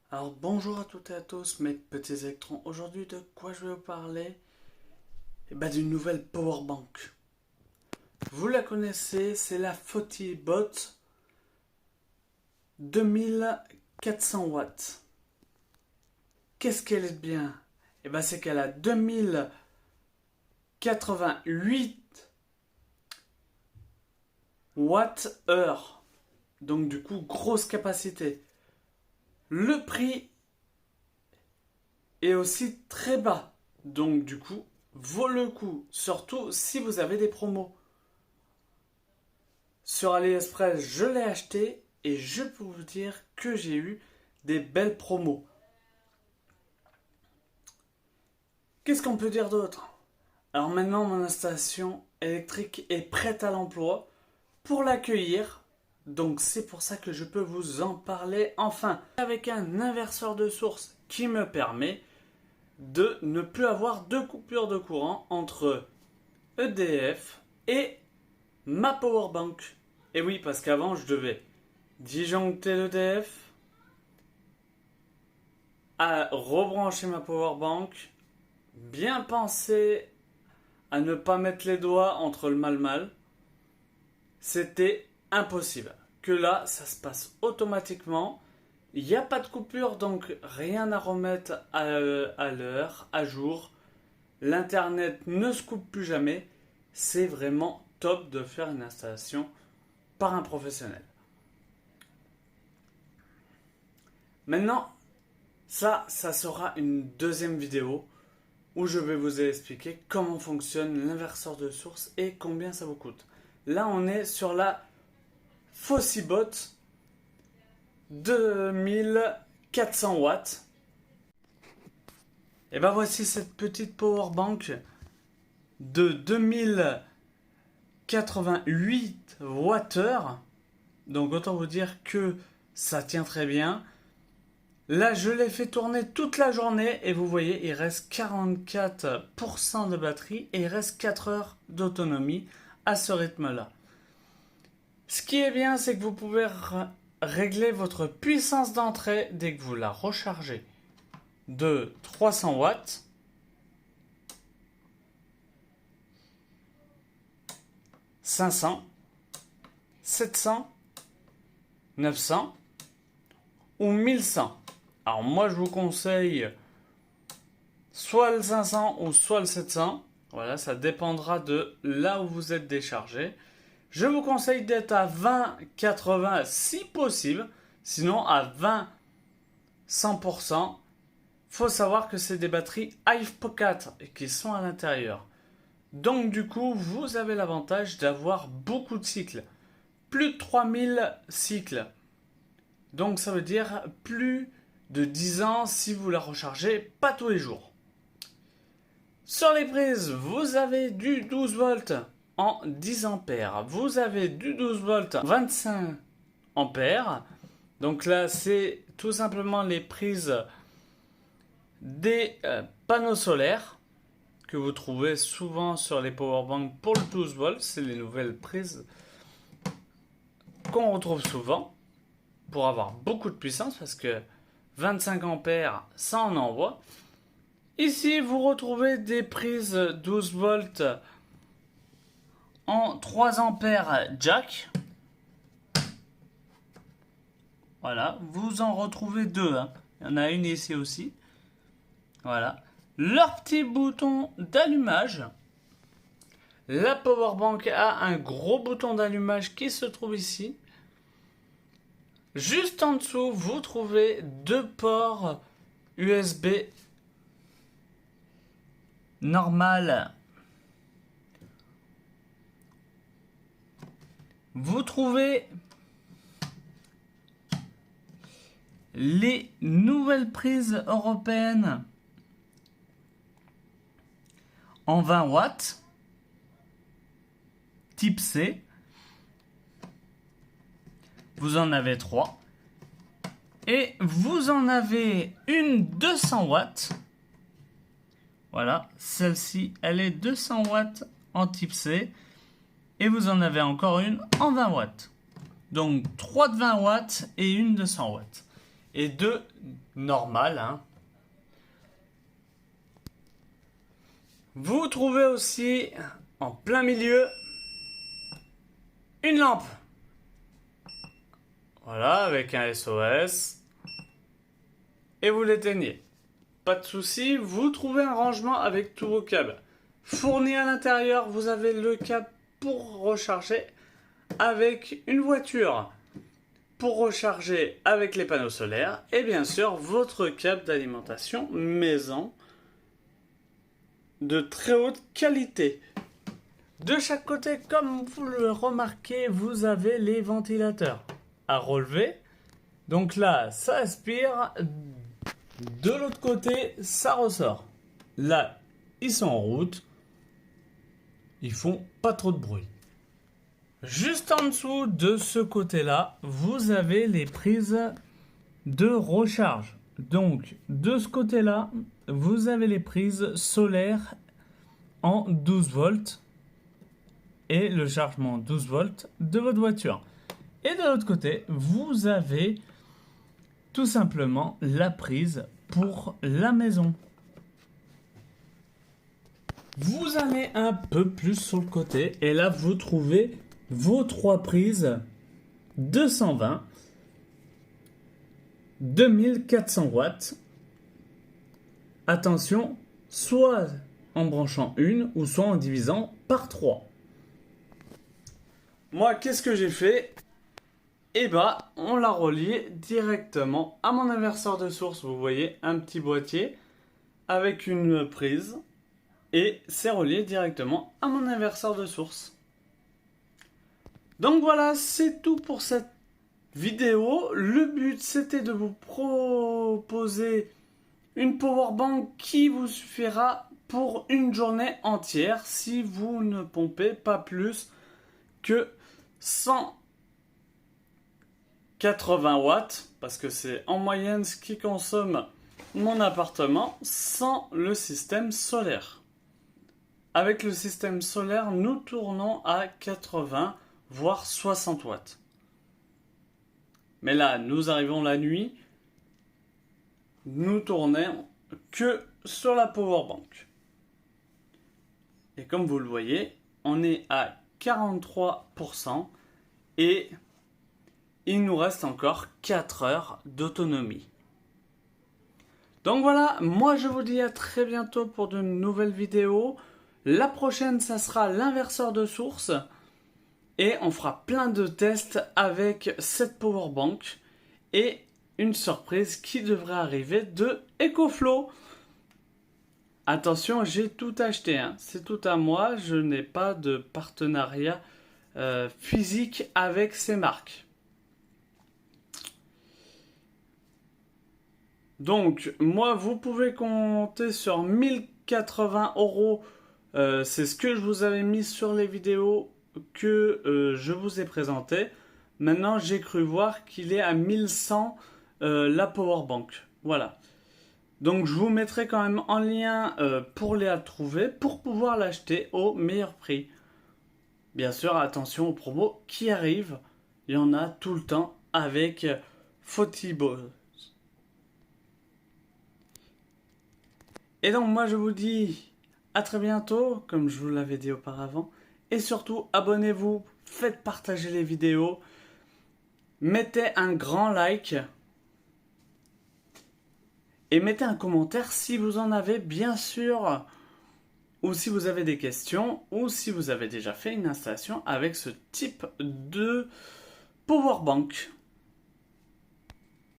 Alors bonjour à toutes et à tous mes petits électrons. Aujourd'hui de quoi je vais vous parler? D'une nouvelle powerbank. Vous la connaissez, c'est la FotiBot 2400 watts. Qu'est-ce qu'elle est bien? C'est qu'elle a 2088 watts-heure. Donc du coup, grosse capacité. Le prix est aussi très bas. Donc du coup, vaut le coup. Surtout si vous avez des promos. Sur AliExpress, je l'ai acheté et je peux vous dire que j'ai eu des belles promos. Qu'est-ce qu'on peut dire d'autre? Alors maintenant, mon installation électrique est prête à l'emploi pour l'accueillir. Donc c'est pour ça que je peux vous en parler enfin. Avec un inverseur de source qui me permet de ne plus avoir de coupure de courant entre EDF et ma powerbank. Et oui, parce qu'avant je devais disjoncter l'EDF, à rebrancher ma powerbank, bien penser à ne pas mettre les doigts entre le mal-mal. C'était impossible. Que là, ça se passe automatiquement. Il n'y a pas de coupure, donc rien à remettre à l'heure, à jour. L'internet ne se coupe plus jamais. C'est vraiment top de faire une installation par un professionnel. Maintenant, ça sera une deuxième vidéo où je vais vous expliquer comment fonctionne l'inverseur de source et combien ça vous coûte. Là, on est sur la FotiBot 2400 watts. Et voici cette petite powerbank de 2088 watts-heure. Donc autant vous dire que ça tient très bien. Là, je l'ai fait tourner toute la journée et vous voyez, il reste 44% de batterie et il reste 4 heures d'autonomie à ce rythme-là. Ce qui est bien, c'est que vous pouvez régler votre puissance d'entrée dès que vous la rechargez de 300 watts. 500, 700, 900 ou 1100. Alors moi je vous conseille soit le 500 ou soit le 700. Voilà, ça dépendra de là où vous êtes déchargé. Je vous conseille d'être à 20-80 si possible. Sinon à 20-100%. Faut savoir que c'est des batteries IFPO4 qui sont à l'intérieur. Donc du coup, vous avez l'avantage d'avoir beaucoup de cycles. Plus de 3000 cycles. Donc ça veut dire plus de 10 ans si vous la rechargez pas tous les jours. Sur les prises, vous avez du 12 volts en 10 ampères. Vous avez du 12 volts 25 ampères. Donc là, c'est tout simplement les prises des panneaux solaires que vous trouvez souvent sur les powerbanks pour le 12 volts. C'est les nouvelles prises qu'on retrouve souvent pour avoir beaucoup de puissance parce que 25 ampères, ça en envoie. Ici, vous retrouvez des prises 12 volts en 3 ampères jack. Voilà, vous en retrouvez deux. Il y en a une ici aussi. Voilà. Leur petit bouton d'allumage. La powerbank a un gros bouton d'allumage qui se trouve ici. Juste en dessous, vous trouvez deux ports USB normal. Vous trouvez les nouvelles prises européennes en 20 watts, type C. Vous en avez 3. Et vous en avez une 200 watts. Voilà, celle-ci, elle est 200 watts en type C. Et vous en avez encore une en 20 watts. Donc 3 de 20 watts et une de 100 watts. et deux normales, hein. Vous trouvez aussi en plein milieu une lampe. Voilà, avec un SOS. Et vous l'éteignez. Pas de souci, vous trouvez un rangement avec tous vos câbles. Fourni à l'intérieur, vous avez le câble pour recharger avec une voiture, pour recharger avec les panneaux solaires et bien sûr votre câble d'alimentation maison de très haute qualité. De chaque côté, comme vous le remarquez, vous avez les ventilateurs à relever. Donc là, ça aspire. De l'autre côté, ça ressort. Là, ils sont en route. Ils font pas trop de bruit. Juste en dessous de ce côté-là, vous avez les prises de recharge. Donc, de ce côté-là, vous avez les prises solaires en 12 volts et le chargement 12 volts de votre voiture. Et de l'autre côté, vous avez tout simplement la prise pour la maison. Vous allez un peu plus sur le côté et là vous trouvez vos trois prises 220, 2400 watts. Attention, soit en branchant une ou soit en divisant par 3. Moi, qu'est-ce que j'ai fait ? Et bah, on l'a relié directement à mon inverseur de source. Vous voyez, un petit boîtier avec une prise. Et c'est relié directement à mon inverseur de source. Donc voilà, c'est tout pour cette vidéo. Le but, c'était de vous proposer une powerbank qui vous suffira pour une journée entière si vous ne pompez pas plus que 180 watts, parce que c'est en moyenne ce qui consomme mon appartement sans le système solaire. Avec le système solaire, nous tournons à 80 voire 60 watts. Mais là, nous arrivons la nuit, nous tournons que sur la powerbank. Et comme vous le voyez, on est à 43% et il nous reste encore 4 heures d'autonomie. Donc voilà, moi je vous dis à très bientôt pour de nouvelles vidéos. La prochaine, ça sera l'inverseur de source. Et on fera plein de tests avec cette powerbank. Et une surprise qui devrait arriver de EcoFlow. Attention, j'ai tout acheté, hein. C'est tout à moi. Je n'ai pas de partenariat physique avec ces marques. Donc, moi, vous pouvez compter sur 1080 €. C'est ce que je vous avais mis sur les vidéos que je vous ai présentées. Maintenant, j'ai cru voir qu'il est à 1100 la powerbank. Voilà. Donc, je vous mettrai quand même en lien pour les trouver, pour pouvoir l'acheter au meilleur prix. Bien sûr, attention aux promos qui arrivent. Il y en a tout le temps avec Fotibo. Et donc, moi, je vous dis à très bientôt, comme je vous l'avais dit auparavant. Et surtout, abonnez-vous, faites partager les vidéos, mettez un grand like et mettez un commentaire si vous en avez, bien sûr, ou si vous avez des questions, ou si vous avez déjà fait une installation avec ce type de powerbank.